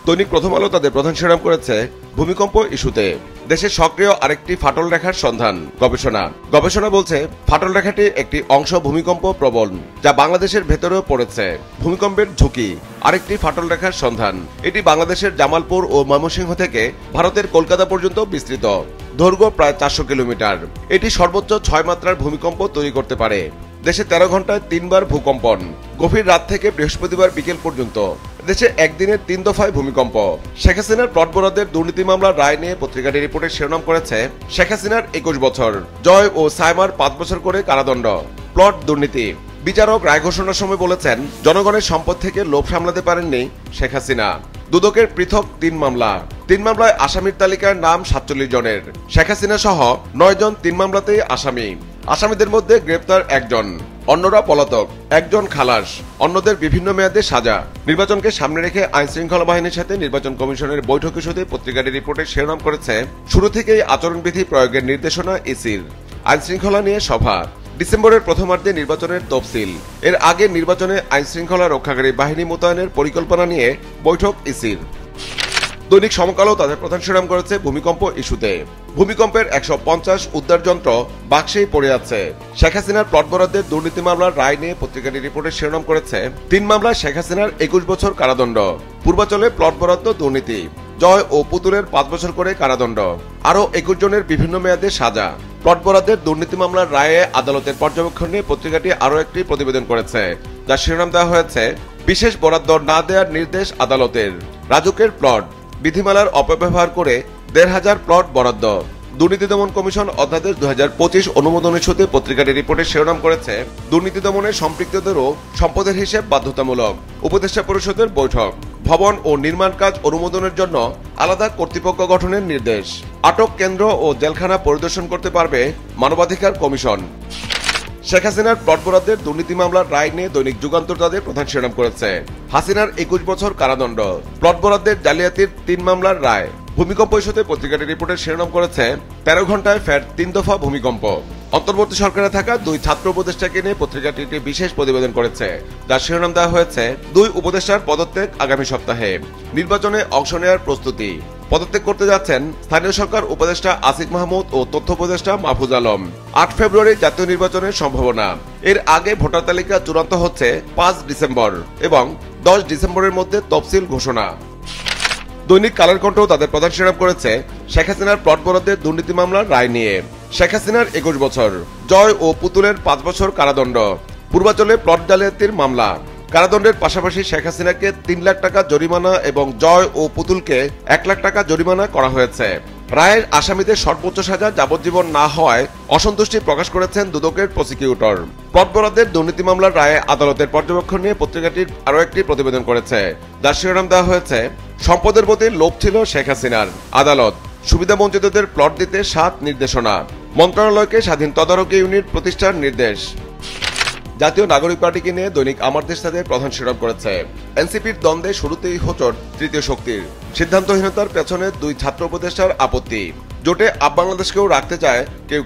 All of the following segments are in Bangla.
দৈনিক প্রথম আলো তাদের প্রধান শিরোনাম করেছে ভূমিকম্প ইস্যুতে দেশে সক্রিয় আরেকটি ফাটল রেখার সন্ধান। গবেষণা বলছে ফাটল রেখাটি একটি অংশ ভূমিকম্প প্রবণ, যা বাংলাদেশের ভেতরেও পড়েছে। ভূমিকম্পের ঝুঁকি আরেকটি ফাটল রেখার সন্ধান। এটি বাংলাদেশের জামালপুর ও ময়মনসিংহ থেকে ভারতের কলকাতা পর্যন্ত বিস্তৃত। দৈর্ঘ্য প্রায় 400 কিলোমিটার। এটি সর্বোচ্চ 6 মাত্রার ভূমিকম্প তৈরি করতে পারে। দেশে 13 ঘন্টায় 3 বার ভূকম্পন। গভীর রাত থেকে বৃহস্পতিবার বিকেল পর্যন্ত দেশে একদিনে 3 দফায় ভূমিকম্প। শেখ হাসিনার প্লট বরাদ্দের দুর্নীতি মামলার রায় নিয়ে পত্রিকাটি রিপোর্টের শিরোনাম করেছে শেখ হাসিনার 21 বছর, জয় ও সাইমার 5 বছর করে কারাদণ্ড। প্লট দুর্নীতি। বিচারক রায় ঘোষণার সময় বলেছেন, জনগণের সম্পদ থেকে লোভ সামলাতে পারেননি শেখ হাসিনা। দুদকের পৃথক 3 মামলা। 3 মামলায় আসামির তালিকার নাম 47 জনের। শেখ হাসিনা সহ 9 জন 3 মামলাতেই আসামি। আসামিদের মধ্যে গ্রেপ্তার 1 জন, অন্যরা পলাতক। 1 জন খালাস, অন্যদের বিভিন্ন মেয়াদে সাজা। নির্বাচনকে সামনে রেখে আইন শৃঙ্খলা বাহিনীর সাথে নির্বাচন কমিশনের বৈঠক ইস্যুতে পত্রিকাটি রিপোর্টের শিরোনাম করেছে শুরু থেকেই আচরণবিধি প্রয়োগের নির্দেশনা ইসির। আইন শৃঙ্খলা নিয়ে সভা। ডিসেম্বরের প্রথমার্ধে নির্বাচনের তফসিল। এর আগে নির্বাচনে আইন শৃঙ্খলা রক্ষাকারী বাহিনী মোতায়েনের পরিকল্পনা নিয়ে বৈঠক ইসির। দৈনিক সমকালও তাদের প্রধান শিরোনাম করেছে ভূমিকম্প ইস্যুতে। ভূমিকম্পের 150 উদ্ধার যন্ত্র বাক্সেই পড়ে আছে। শেখ হাসিনার প্লট বরাদ্দের দুর্নীতি মামলার রায় নিয়ে পত্রিকাটি রিপোর্টের শিরোনাম করেছে 3 মামলায় শেখ হাসিনার 21 বছর কারাদণ্ড। পূর্বাচলে প্লট বরাদ্দ দুর্নীতি। জয় ও পুতুলের 5 বছর করে কারাদণ্ড। আরও 21 জনের বিভিন্ন মেয়াদে সাজা। প্লট বরাদ্দের দুর্নীতি মামলার রায়ে আদালতের পর্যবেক্ষণ নিয়ে পত্রিকাটি আরও একটি প্রতিবেদন করেছে, যার শিরোনাম দেওয়া হয়েছে বিশেষ বরাদ্দ না দেওয়ার নির্দেশ আদালতের। রাজুকের প্লট বিধিমালার অপব্যবহার করে 1,500 প্লট বরাদ্দ। দুর্নীতি দমন কমিশন অধ্যাদেশ 2025 অনুমোদন ইস্যুতে পত্রিকাটি রিপোর্টের শিরোনাম করেছে দুর্নীতি দমনে সম্পৃক্তদেরও সম্পদের হিসেব বাধ্যতামূলক। উপদেষ্টা পরিষদের বৈঠক। ভবন ও নির্মাণ কাজ অনুমোদনের জন্য আলাদা কর্তৃপক্ষ গঠনের নির্দেশ। আটক কেন্দ্র ও জেলখানা পরিদর্শন করতে পারবে মানবাধিকার কমিশন। শেখ হাসিনার প্লট বরাদ্দের দুর্নীতি মামলার রায় নিয়ে দৈনিক যুগান্তর তাদের প্রধান শিরোনাম করেছে হাসিনার 21 বছর কারাদণ্ড। প্লট বরাদ্দের জালিয়াতির 3 মামলার রায়। ভূমিকম্প ইস্যুতে পত্রিকাটি রিপোর্টের শিরোনাম করেছে 13 ঘন্টায় ফের 3 দফা ভূমিকম্প। অন্তর্বর্তী সরকারে থাকা 2 ছাত্র উপদেষ্টাকে নিয়ে পত্রিকাটি একটি বিশেষ প্রতিবেদন করেছে, যার শিরোনাম দেওয়া হয়েছে 2 উপদেষ্টার পদত্যাগ আগামী সপ্তাহে। নির্বাচনে অংশ নেওয়ার প্রস্তুতি। পদত্যাগ করতে যাচ্ছেন স্থানীয় সরকার উপদেষ্টা আসিফ মাহমুদ ও তথ্য উপদেষ্টা মাহফুজ আলম। 8 ফেব্রুয়ারি জাতীয় নির্বাচনের সম্ভাবনা। এর আগে ভোটার তালিকা চূড়ান্ত হচ্ছে 5 ডিসেম্বর এবং 10 ডিসেম্বরের মধ্যে তফসিল ঘোষণা। দৈনিক কালের কণ্ঠ তাদের প্রধান শিরোনাম করেছে শেখ হাসিনার প্লট বরাদ্দের দুর্নীতি মামলার রায় নিয়ে। শেখ হাসিনার 21 বছর, জয় ও পুতুলের 5 বছর কারাদণ্ড। পূর্বাচলে প্লট জালিয়াতির মামলা। কারাদণ্ডের পাশাপাশি শেখ হাসিনাকে 3 লাখ টাকা জরিমানা এবং জয় ও পুতুলকে 1 লাখ টাকা জরিমানা করা হয়েছে। রায়ের আসামিদের সর্বোচ্চ সাজা যাবজ্জীবন না হওয়ায় অসন্তুষ্টি প্রকাশ করেছেন দুদকের প্রসিকিউটর। প্লট বরাদ্দের দুর্নীতি মামলার রায়ে আদালতের পর্যবেক্ষণ নিয়ে পত্রিকাটির আরও একটি প্রতিবেদন করেছে, যার শিরোনাম দেওয়া হয়েছে সম্পদের প্রতি লোভ ছিল শেখ হাসিনার। আদালত সুবিধাবঞ্চিতদের প্লট দিতে 7 নির্দেশনা। মন্ত্রণালয়কে স্বাধীন তদারকি ইউনিট প্রতিষ্ঠার নির্দেশ। জাতীয় নাগরিক পার্টিকে নিয়ে দৈনিক আমার দেশ তাদের প্রধান শিরোনাম করেছে এনসিপির দ্বন্দ্বে শুরুতেই হোঁচট তৃতীয় শক্তির। সিদ্ধান্তহীনতার পেছনে 2 ছাত্র উপদেষ্টার আপত্তি। জোটে আপ বাংলাদেশকেও রাখতে চায়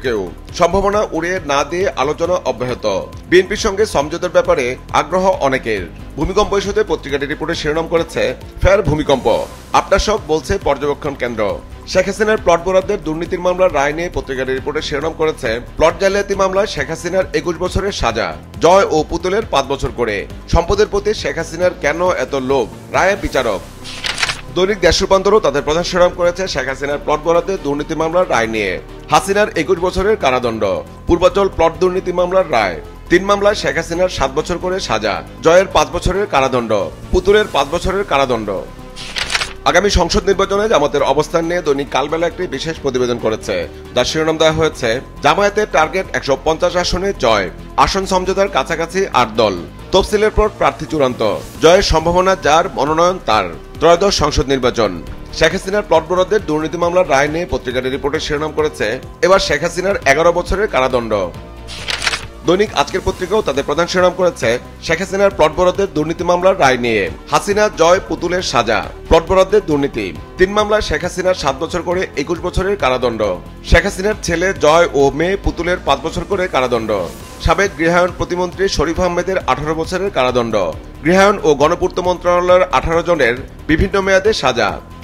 কেউ। সম্ভাবনা উড়িয়ে না দিয়ে আলোচনা অব্যাহত। বিএনপির সঙ্গে সমঝোতার ব্যাপারে আগ্রহ অনেকের। ভূমিকম্প ইস্যুতে পত্রিকাটি রিপোর্টে শিরোনাম করেছে ফের ভূমিকম্প, আপনার সব বলছে পর্যবেক্ষণ কেন্দ্র। শেখ হাসিনার প্লট বরাদ্দের দুর্নীতির মামলার রায় নিয়ে পত্রিকাটি রিপোর্টে শিরোনাম করেছে প্লট জালিয়াতি মামলায় শেখ হাসিনার 21 বছরের সাজা, জয় ও পুতুলের 5 বছর করে। সম্পদের প্রতি শেখ হাসিনার কেন এত লোভ, রায়ে বিচারক। দৈনিক দেশ রূপান্তরও তাদের প্রধান শিরোনাম করেছে শেখ হাসিনার প্লট বরাদ্দের দুর্নীতি মামলার রায় নিয়ে। হাসিনার 21 বছরের কারাদণ্ড। পূর্বাচল প্লট দুর্নীতি মামলার রায়। 3 মামলায় শেখ হাসিনার 7 বছর করে সাজা, জয়ের 5 বছরের কারাদণ্ড, পুতুলের 5 বছরের কারাদণ্ড। আগামী সংসদ নির্বাচনে জামাতের অবস্থান নিয়ে দৈনিক কালবেলা একটি বিশেষ প্রতিবেদন করেছে, যার শিরোনাম দেওয়া হয়েছে জামায়াতের টার্গেট 150 আসনে জয়, আসন সমঝোতার কাছাকাছি 8 দল। তফসিলের পর প্রার্থী চূড়ান্ত, জয়ের সম্ভাবনা যার, মনোনয়ন তার। ত্রয়োদশ সংসদ নির্বাচন। শেখ হাসিনার প্লট বরাদ্দের দুর্নীতি মামলার রায় নিয়ে পত্রিকাটি রিপোর্টের শিরোনাম করেছে এবার শেখ হাসিনার 11 বছরের কারাদণ্ড। দৈনিক আজকের পত্রিকাও তাদের প্রধান শিরোনাম করেছে শেখ হাসিনার প্লট বরাদ্দের দুর্নীতি মামলার রায় নিয়ে। হাসিনা জয় পুতুলের সাজা, প্লট বরাদ্দের দুর্নীতি। 3 মামলায় শেখ হাসিনার 7 বছর করে 21 বছরের কারাদণ্ড। শেখ হাসিনার ছেলে জয় ও মেয়ে পুতুলের 5 বছর করে কারাদণ্ড। সাবেক গৃহায়ন প্রতিমন্ত্রী শরীফ আহমেদের 18 বছরের কারাদণ্ড। গৃহায়ন ও গণপূর্ত মন্ত্রণালয়ের 18 জনের বিভিন্ন মেয়াদে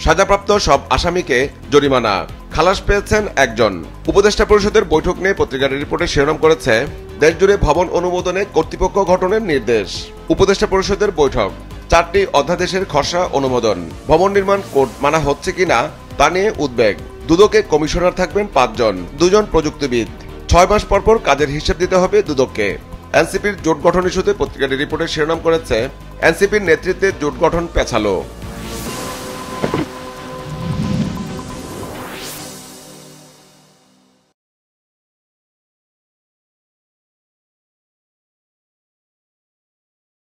সাজাপ্রাপ্ত সব আসামিকে জরিমানা, খালাস পেয়েছেন একজন। উপদেষ্টা পরিষদের বৈঠক নিয়ে পত্রিকার রিপোর্টে শিরোনাম করেছে, দেশজুড়ে ভবন অনুমোদনে কর্তৃপক্ষ গঠনের নির্দেশ। উপদেষ্টা পরিষদের বৈঠক, 4টি অধ্যাদেশের খসড়া অনুমোদন, ভবন নির্মাণ কোড মানা হচ্ছে কিনা তা নিয়ে উদ্বেগ। দুদকে কমিশনার থাকবেন 5 জন, 2 জন প্রযুক্তিবিদ। 6 মাস পরপর কাজের হিসেব দিতে হবে দুদককে। এনসিপির জোট গঠন ইস্যুতে পত্রিকাটি রিপোর্টে শিরোনাম করেছে, এনসিপির নেতৃত্বে জোট গঠন পেছালো।